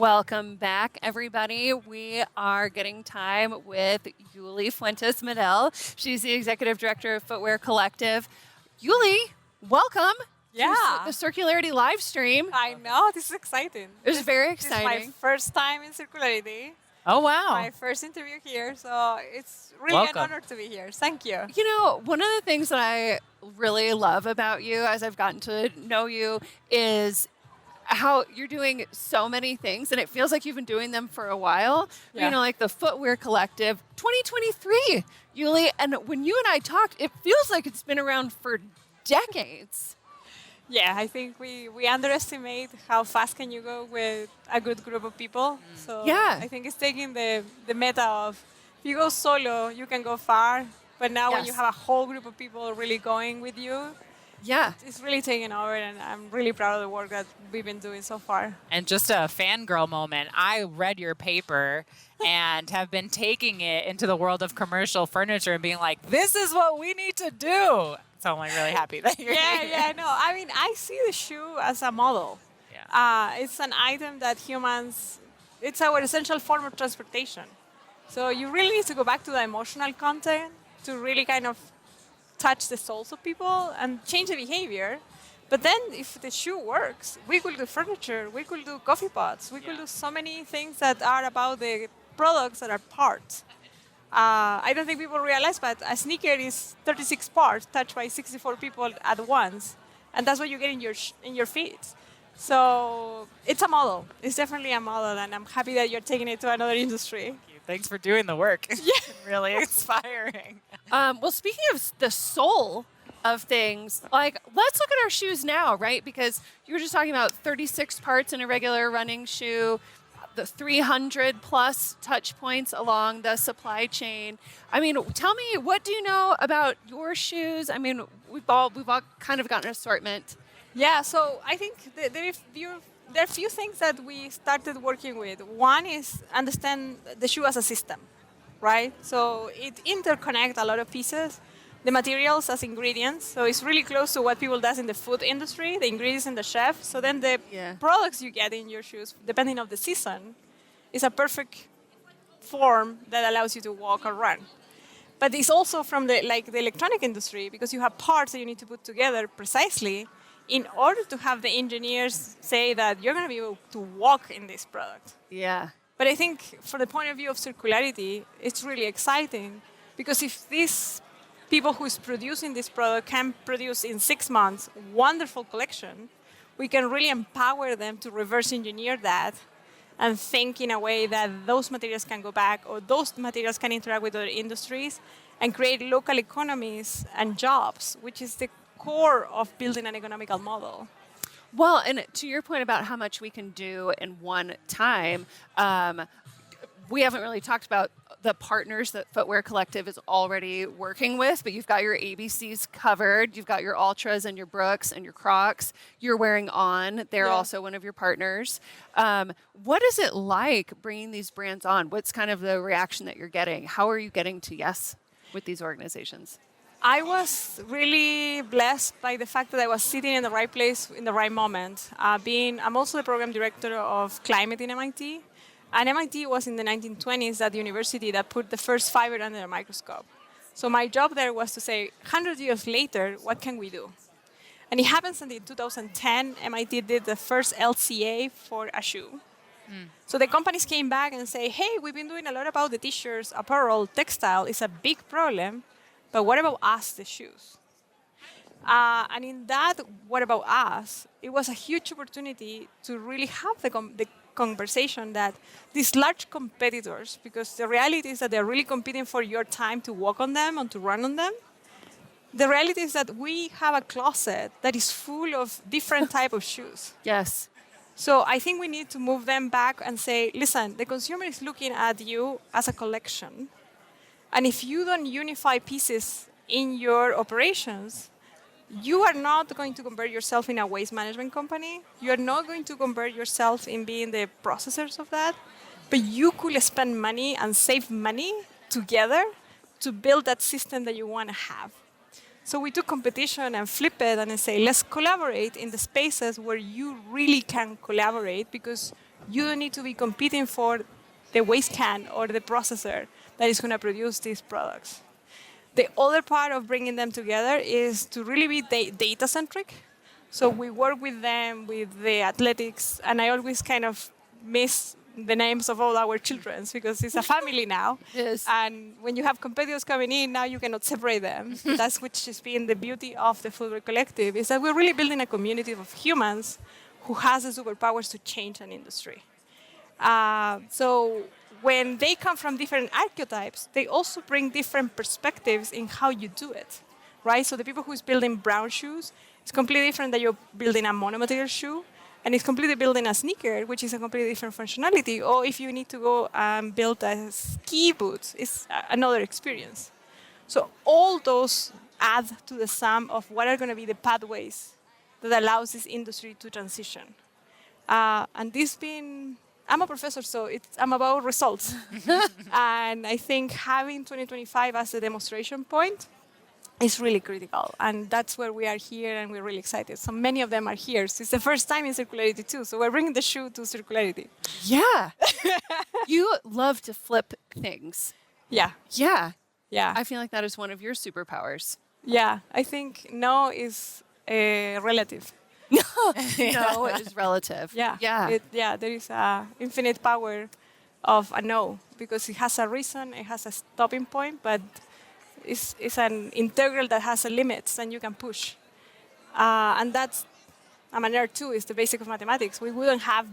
Welcome back, everybody. We are getting time with Yuly Fuentes Medel. She's the executive director of Footwear Collective. Yuly, welcome Yeah. to the Circularity live stream. I know, this is exciting. It was very This is my exciting. first time in Circularity, Oh, wow. my first interview here, so it's really Welcome. an honor to be here. Thank you. You know, one of the things that I really love about you as I've gotten to know you is how you're doing so many things, and it feels like you've been doing them for a while. Yeah. You know, like the Footwear Collective, 2023, Yuly. And when you and I talked, it feels like it's been around for decades. Yeah, I think we underestimate how fast can you go with a good group of people. So Yeah. I think it's taking the meta of if you go solo, you can go far. But now when Yes. you have a whole group of people really going with you, Yeah. it's really taking over, and I'm really proud of the work that we've been doing so far. And just a fangirl moment. I read your paper and have been taking it into the world of commercial furniture and being like, this is what we need to do. So I'm like really happy that you're here. Yeah, no. I mean, I see the shoe as a model. Yeah. It's an item that humans, it's our essential form of transportation. So you really need to go back to the emotional content to really kind of touch the souls of people and change the behavior. But then if the shoe works, we could do furniture, we could do coffee pots, we could do so many things that are about the products that are parts. I don't think people realize, but a sneaker is 36 parts touched by 64 people at once, and that's what you get in your feet. So it's a model. It's definitely a model, and I'm happy that you're taking it to another industry. Thanks for doing the work. Yeah. Really inspiring. Well, speaking of the soul of things, like let's look at our shoes now, right? Because you were just talking about 36 parts in a regular running shoe, the 300 plus touch points along the supply chain. I mean, tell me, what do you know about your shoes? I mean, we've all kind of got an assortment. Yeah, so I think there are a few things that we started working with. One is understand the shoe as a system, right? So it interconnects a lot of pieces. The materials as ingredients, so it's really close to what people does in the food industry, the ingredients in the chef. So then the products you get in your shoes, depending on the season, is a perfect form that allows you to walk or run. But it's also from the electronic industry, because you have parts that you need to put together precisely in order to have the engineers say that you're going to be able to walk in this product. Yeah. But I think from the point of view of circularity, it's really exciting, because if these people who's producing this product can produce in 6 months wonderful collection, we can really empower them to reverse engineer that and think in a way that those materials can go back, or those materials can interact with other industries and create local economies and jobs, which is the core of building an economical model. Well, and to your point about how much we can do in one time, we haven't really talked about the partners that Footwear Collective is already working with, but you've got your ABCs covered. You've got your Ultras and your Brooks and your Crocs. You're wearing On. They're also one of your partners. What is it like bringing these brands on? What's kind of the reaction that you're getting? How are you getting to yes with these organizations? I was really blessed by the fact that I was sitting in the right place in the right moment. I'm also the program director of climate in MIT. And MIT was in the 1920s at the university that put the first fiber under a microscope. So my job there was to say, 100 years later, what can we do? And it happens that in 2010, MIT did the first LCA for a shoe. So the companies came back and say, hey, we've been doing a lot about the t-shirts, apparel, textile is a big problem, but what about us, the shoes? And in that, what about us? It was a huge opportunity to really have the conversation that these large competitors, because the reality is that they're really competing for your time to walk on them and to run on them. The reality is that we have a closet that is full of different type of shoes. Yes. So I think we need to move them back and say, listen, the consumer is looking at you as a collection. And if you don't unify pieces in your operations, you are not going to convert yourself in a waste management company. You are not going to convert yourself in being the processors of that. But you could spend money and save money together to build that system that you want to have. So we took competition and flip it and say, let's collaborate in the spaces where you really can collaborate, because You don't need to be competing for the waste can or the processor that is going to produce these products. The other part of bringing them together is to really be data-centric. So we work with them, with the athletics, and I always kind of miss the names of all our children because it's a family now. Yes. And when you have competitors coming in, now you cannot separate them. That's which has been the beauty of the Footwear Collective, is that we're really building a community of humans who has the superpowers to change an industry. So when they come from different archetypes, they also bring different perspectives in how you do it, right? So the people who's building brown shoes, it's completely different than you're building a monomaterial shoe, and it's completely building a sneaker, which is a completely different functionality. Or if you need to go and build a ski boot, it's another experience. So all those add to the sum of what are going to be the pathways that allows this industry to transition. And this being, I'm a professor, so I'm about results. And I think having 2025 as a demonstration point is really critical. And that's where we are here, and we're really excited. So many of them are here. So it's the first time in circularity, too. So we're bringing the shoe to circularity. Yeah. You love to flip things. Yeah. Yeah. Yeah. I feel like that is one of your superpowers. Yeah. I think no is relative. No, it is relative. Yeah. Yeah. There is a infinite power of a no, because it has a reason, it has a stopping point, but it's an integral that has a limits and you can push. And that's, I'm a nerd too, is the basic of mathematics. We wouldn't have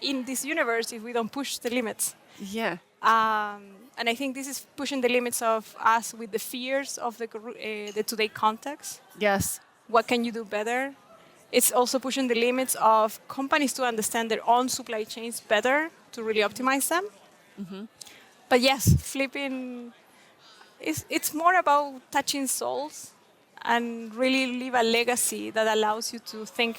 in this universe if we don't push the limits. Yeah. And I think this is pushing the limits of us with the fears of the today context. Yes. What can you do better? It's also pushing the limits of companies to understand their own supply chains better to really optimize them. Mm-hmm. But yes, flipping, it's more about touching souls and really leave a legacy that allows you to think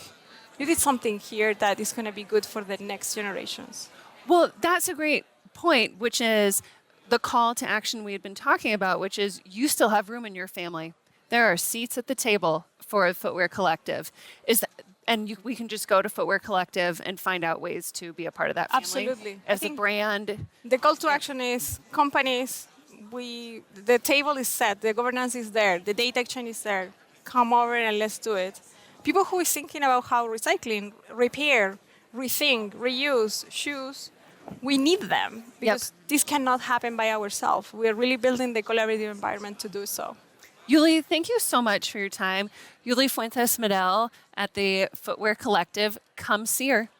you did something here that is going to be good for the next generations. Well, that's a great point, which is the call to action we had been talking about, which is you still have room in your family. There are seats at the table for a Footwear Collective. We can just go to Footwear Collective and find out ways to be a part of that family. Absolutely. As a brand. The call to action is companies, the table is set, the governance is there, the data exchange is there. Come over and let's do it. People who is thinking about how recycling, repair, rethink, reuse shoes, we need them because this cannot happen by ourselves. We are really building the collaborative environment to do so. Yuly, thank you so much for your time. Yuly Fuentes Medel at the Footwear Collective. Come see her.